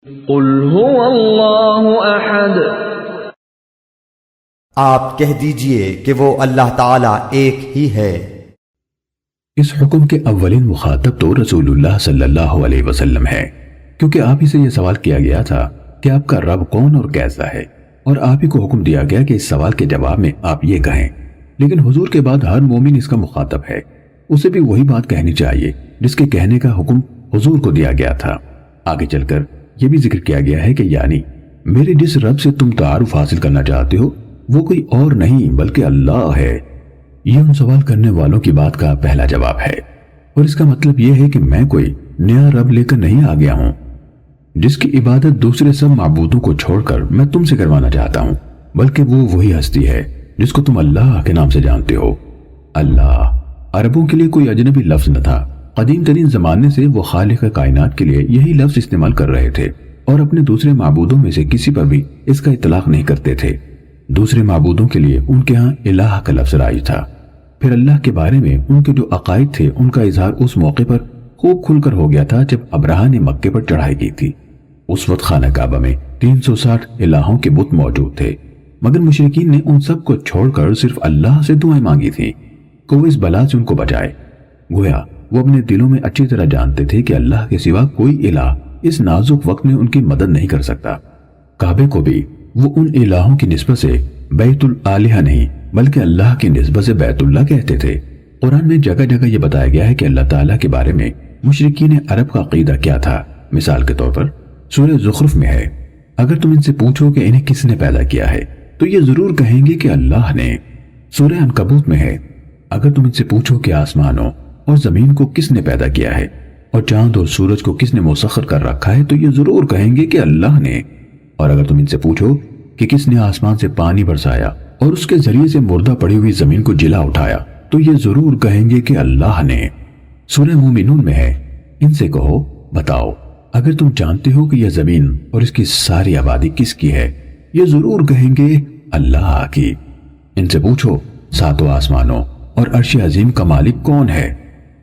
قل هو اللہ احد، آپ کہہ دیجئے کہ وہ اللہ تعالیٰ ایک ہی ہے۔ اس حکم کے اولین مخاطب تو رسول اللہ صلی اللہ علیہ وسلم ہے، کیونکہ آپ ہی سے یہ سوال کیا گیا تھا کہ آپ کا رب کون اور کیسا ہے، اور آپ ہی کو حکم دیا گیا کہ اس سوال کے جواب میں آپ یہ کہیں۔ لیکن حضور کے بعد ہر مومن اس کا مخاطب ہے، اسے بھی وہی بات کہنی چاہیے جس کے کہنے کا حکم حضور کو دیا گیا تھا۔ آگے چل کر یہ بھی ذکر کیا گیا ہے کہ یعنی میرے جس رب سے تم تعارف حاصل کرنا چاہتے ہو وہ کوئی اور نہیں بلکہ اللہ ہے۔ یہ ان سوال کرنے والوں کی بات کا پہلا جواب ہے، اور اس کا مطلب یہ ہے کہ میں کوئی نیا رب لے کر نہیں آ گیا ہوں جس کی عبادت دوسرے سب معبودوں کو چھوڑ کر میں تم سے کروانا چاہتا ہوں، بلکہ وہ وہی ہستی ہے جس کو تم اللہ کے نام سے جانتے ہو۔ اللہ عربوں کے لیے کوئی اجنبی لفظ نہ تھا، قدیم ترین زمانے سے وہ خالق کائنات کے لیے یہی لفظ استعمال کر رہے تھے، اور اپنے دوسرے معبودوں میں سے کسی پر بھی اس کا اطلاق نہیں کرتے تھے۔ دوسرے معبودوں کے لیے ان کے ہاں الہ کا لفظ رائج تھا۔ پھر اللہ کے بارے میں ان کے جو عقائد تھے ان کا اظہار اس موقع پر خوب کھل کر ہو گیا تھا جب ابرہہ نے مکے پر چڑھائی کی تھی۔ اس وقت خانہ کعبہ میں 360 الہوں کے بت موجود تھے، مگر مشرکین نے ان سب کو چھوڑ کر صرف اللہ سے دعائیں مانگی تھیں کہ وہ اس بلا سے ان کو بچائے۔ گویا وہ اپنے دلوں میں اچھی طرح جانتے تھے کہ اللہ کے سوا کوئی الہ اس نازک وقت میں ان کی مدد نہیں کر سکتا۔ کعبے کو بھی وہ ان الہوں کی نسبت سے بیت الالہہ نہیں بلکہ اللہ کی نسبت سے بیت اللہ کہتے تھے۔ قرآن میں جگہ جگہ یہ بتایا گیا ہے کہ اللہ تعالیٰ کے بارے میں مشرکین عرب کا عقیدہ کیا تھا۔ مثال کے طور پر سورہ زخرف میں ہے، اگر تم ان سے پوچھو کہ انہیں کس نے پیدا کیا ہے تو یہ ضرور کہیں گے کہ اللہ نے۔ سورہ عنکبوت میں ہے، اگر تم ان سے پوچھو کہ آسمانوں اور زمین کو کس نے پیدا کیا ہے اور چاند اور سورج کو کس نے مسخر کر رکھا ہے تو یہ ضرور کہیں گے کہ اللہ نے۔ اور اگر تم ان سے پوچھو کہ کس نے آسمان سے پانی برسایا اور اس کے ذریعے سے مردہ پڑی ہوئی زمین کو جلا اٹھایا تو یہ ضرور کہیں گے کہ اللہ نے۔ سورہ مومنون میں ہے، ان سے کہو بتاؤ اگر تم جانتے ہو کہ یہ زمین اور اس کی ساری آبادی کس کی ہے، یہ ضرور کہیں گے اللہ کی۔ ان سے پوچھو ساتوں آسمانوں اور عرش عظیم کا مالک کون ہے،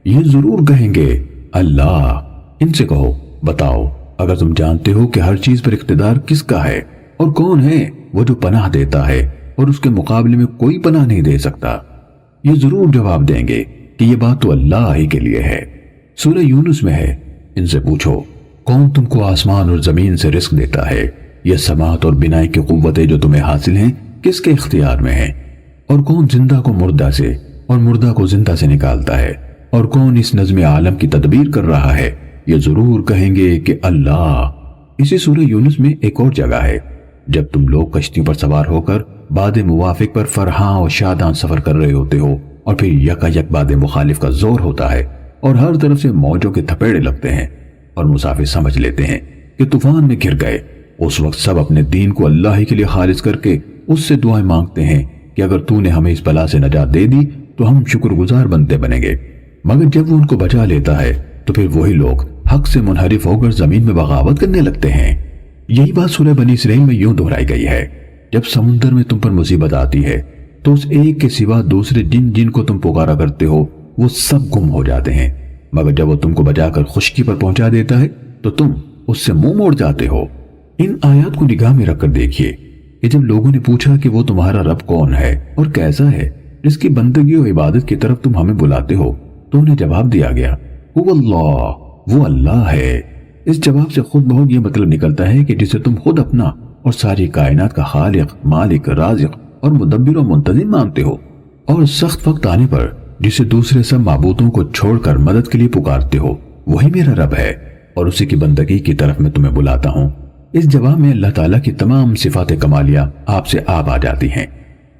یہ ضرور کہیں گے اللہ۔ ان سے کہو بتاؤ اگر تم جانتے ہو کہ ہر چیز پر اقتدار کس کا ہے اور کون ہے وہ جو پناہ دیتا ہے اور اس کے مقابلے میں کوئی پناہ نہیں دے سکتا، یہ ضرور جواب دیں گے کہ یہ بات تو اللہ ہی کے لیے ہے۔ سورہ یونس میں ہے، ان سے پوچھو کون تم کو آسمان اور زمین سے رزق دیتا ہے، یہ سماعت اور بینائی کی قوتیں جو تمہیں حاصل ہیں کس کے اختیار میں ہیں، اور کون زندہ کو مردہ سے اور مردہ کو زندہ سے نکالتا ہے، اور کون اس نظم عالم کی تدبیر کر رہا ہے، یہ ضرور کہیں گے کہ اللہ۔ اسی سورہ یونس میں ایک اور جگہ ہے، جب تم لوگ کشتیوں پر سوار ہو کر باد موافق پر فرحاں اور شاداں سفر کر رہے ہوتے ہو اور پھر یکا یک باد مخالف کا زور ہوتا ہے اور ہر طرف سے موجوں کے تھپیڑے لگتے ہیں اور مسافر سمجھ لیتے ہیں کہ طوفان میں گر گئے، اس وقت سب اپنے دین کو اللہ ہی کے لیے خالص کر کے اس سے دعائیں مانگتے ہیں کہ اگر تو نے ہمیں اس بلا سے نجات دے دی تو ہم شکر گزار بنتے بنیں گے۔ مگر جب وہ ان کو بچا لیتا ہے تو پھر وہی لوگ حق سے منحرف ہو کر زمین میں بغاوت کرنے لگتے ہیں۔ یہی بات سورہ بنی اسرائیل میں یوں دہرائی گئی ہے، جب سمندر میں تم پر مصیبت آتی ہے تو اس ایک کے سوا دوسرے جن جن کو تم پکارا کرتے ہو وہ سب گم ہو جاتے ہیں، مگر جب وہ تم کو بچا کر خشکی پر پہنچا دیتا ہے تو تم اس سے منہ موڑ جاتے ہو۔ ان آیات کو نگاہ میں رکھ کر دیکھیے کہ جب لوگوں نے پوچھا کہ وہ تمہارا رب کون ہے اور کیسا ہے جس کی بندگی و عبادت کی طرف تم ہمیں بلاتے ہو تو انہیں جواب دیا گیا وہ اللہ، وہ اللہ ہے۔ اس جواب سے خود بہت یہ مطلب نکلتا ہے کہ جسے تم خود اپنا اور ساری کائنات کا خالق، مالک، رازق اور مدبر و منتظم مانتے ہو، اور سخت وقت آنے پر جسے دوسرے سب معبودوں کو چھوڑ کر مدد کے لیے پکارتے ہو وہی میرا رب ہے اور اسی کی بندگی کی طرف میں تمہیں بلاتا ہوں۔ اس جواب میں اللہ تعالیٰ کی تمام صفات کمالیہ آپ سے آپ آ جاتی ہیں،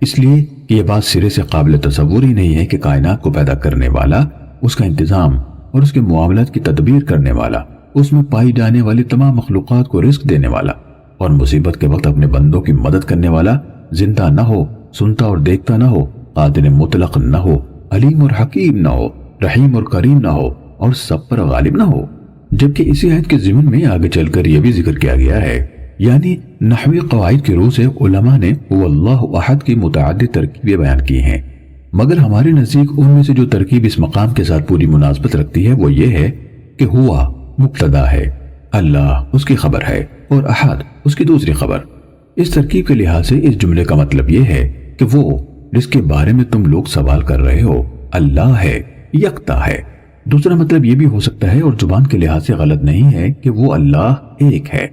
اس لیے کہ یہ بات سرے سے قابل تصور ہی نہیں ہے کہ کائنات کو پیدا کرنے والا، اس کا انتظام اور اس کے معاملات کی تدبیر کرنے والا، اس میں پائی جانے والی تمام مخلوقات کو رزق دینے والا اور مصیبت کے وقت اپنے بندوں کی مدد کرنے والا زندہ نہ ہو، سنتا اور دیکھتا نہ ہو، قادر مطلق نہ ہو، علیم اور حکیم نہ ہو، رحیم اور کریم نہ ہو اور سب پر غالب نہ ہو۔ جبکہ اسی آیت کے ضمن میں آگے چل کر یہ بھی ذکر کیا گیا ہے، یعنی نحوی قواعد کی روح سے علماء نے هو اللہ احد کی متعدد ترکیبیں بیان کی ہیں، مگر ہمارے نزدیک ان میں سے جو ترکیب اس مقام کے ساتھ پوری مناسبت رکھتی ہے وہ یہ ہے کہ ہوا مبتدا ہے اللہ اس کی خبر ہے اور احد اس کی دوسری خبر۔ اس ترکیب کے لحاظ سے اس جملے کا مطلب یہ ہے کہ وہ جس کے بارے میں تم لوگ سوال کر رہے ہو اللہ ہے، یکتا ہے۔ دوسرا مطلب یہ بھی ہو سکتا ہے اور زبان کے لحاظ سے غلط نہیں ہے کہ وہ اللہ ایک ہے۔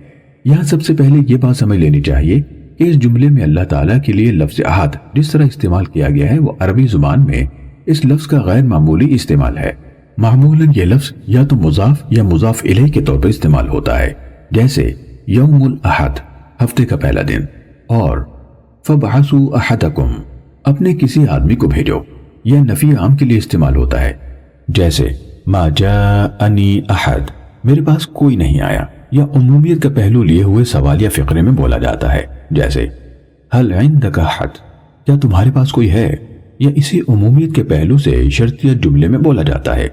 یہاں سب سے پہلے یہ بات سمجھ لینی چاہیے کہ اس جملے میں اللہ تعالیٰ کے لیے لفظ احد جس طرح استعمال کیا گیا ہے وہ عربی زبان میں اس لفظ کا غیر معمولی استعمال ہے۔ معمولاً یہ لفظ یا تو مضاف یا مضاف الیہ کے طور پر استعمال ہوتا ہے، جیسے یوم الاحد ہفتے کا پہلا دن، اور فَبْعَثُوا أَحَدَكُمْ اپنے کسی آدمی کو بھیجو۔ یہ نفی عام کے لیے استعمال ہوتا ہے، جیسے ما جاءنی احد میرے پاس کوئی نہیں آیا، یا عمومیت کا پہلو لیے ہوئے سوال یا فقرے میں بولا جاتا ہے، جیسے هل عندك احد کیا تمہارے پاس کوئی ہے، یا اسی عمومیت کے پہلو سے شرطیہ جملے میں بولا جاتا ہے،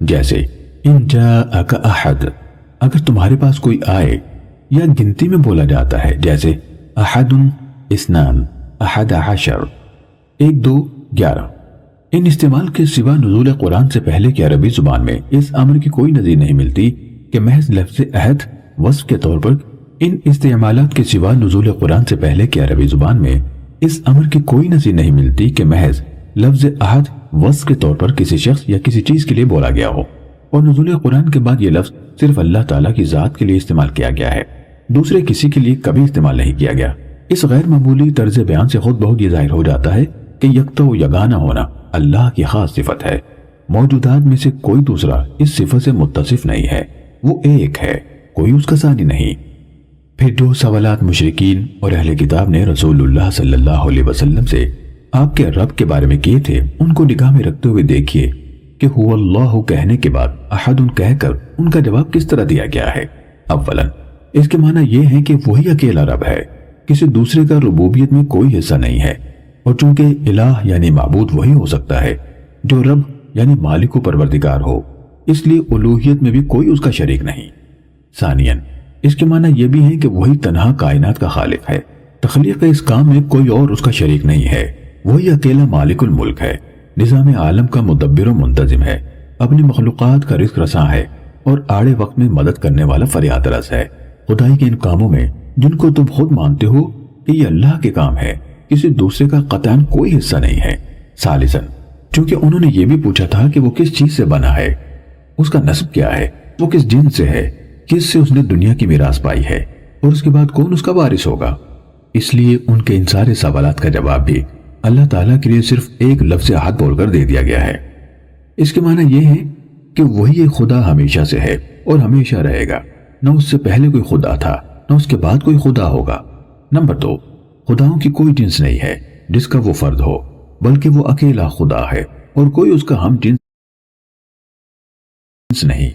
جیسے ان جاءک احد اگر تمہارے پاس کوئی آئے، یا گنتی میں بولا جاتا ہے، جیسے احد اثنان احد عشر 1 2 11۔ ان استعمال کے سوا نزول قرآن سے پہلے کی عربی زبان میں اس امر کی کوئی نظیر نہیں ملتی کہ محض لفظ عہد وصف کے طور پر ان استعمالات کے سوا نزول قرآن سے پہلے کی عربی زبان میں اس امر کی کوئی نظیر نہیں ملتی کہ محض لفظ عہد وصف کے طور پر کسی شخص یا کسی چیز کے لیے بولا گیا ہو، اور نزول قرآن کے بعد یہ لفظ صرف اللہ تعالیٰ کی ذات کے لیے استعمال کیا گیا ہے، دوسرے کسی کے لیے کبھی استعمال نہیں کیا گیا۔ اس غیر معمولی طرز بیان سے خود بہت یہ ظاہر ہو جاتا ہے کہ یکتا و یگانہ ہونا اللہ کی خاص صفت ہے، موجودات میں سے کوئی دوسرا اس صفت سے متصف نہیں ہے، وہ ایک ہے، کوئی اس کا ثانی نہیں۔ پھر جو سوالات مشرکین اور اہل کتاب نے رسول اللہ صلی اللہ علیہ وسلم سے آپ کے رب کے بارے میں کیے تھے، ان کو نگاہ میں رکھتے ہوئے دیکھیے کہ هو اللہ کہنے کے بعد احد کہہ کر ان کا جواب کس طرح دیا گیا ہے۔ اولا اس کے معنی یہ ہے کہ وہی اکیلا رب ہے، کسی دوسرے کا ربوبیت میں کوئی حصہ نہیں ہے، اور چونکہ الہ یعنی معبود وہی ہو سکتا ہے جو رب یعنی مالک و پروردگار ہو، اس لیے الوہیت میں بھی کوئی اس کا شریک نہیں۔ ثانیاً اس کے معنی یہ بھی ہے کہ وہی تنہا کائنات کا خالق ہے، تخلیق اس کام میں کوئی اور اس کا شریک نہیں ہے، وہی اکیلا مالک الملک ہے، نظام عالم کا مدبر و منتظم ہے، اپنی مخلوقات کا رزق رساں ہے، اور آڑے وقت میں مدد کرنے والا فریاد رس ہے۔ خدائی کے ان کاموں میں جن کو تم خود مانتے ہو کہ یہ اللہ کے کام ہے، کسی دوسرے کا قطعاً کوئی حصہ نہیں ہے۔ ثالثاً چونکہ انہوں نے یہ بھی پوچھا تھا کہ وہ کس چیز سے بنا ہے، اس کا نسب کیا ہے، وہ کس جنس سے ہے، کس سے اس نے دنیا کی میراث پائی ہے، اور اس کے بعد کون اس کا وارث ہوگا، اس لیے ان کے ان سارے سوالات کا جواب بھی اللہ تعالیٰ کے لیے صرف ایک لفظ احد بول کر دے دیا گیا ہے۔ اس کے معنی یہ ہے کہ وہی ایک خدا ہمیشہ سے ہے اور ہمیشہ رہے گا، نہ اس سے پہلے کوئی خدا تھا نہ اس کے بعد کوئی خدا ہوگا۔ نمبر 2، خداؤں کی کوئی جنس نہیں ہے جس کا وہ فرد ہو، بلکہ وہ اکیلا خدا ہے اور کوئی اس کا ہم جنس نہیں۔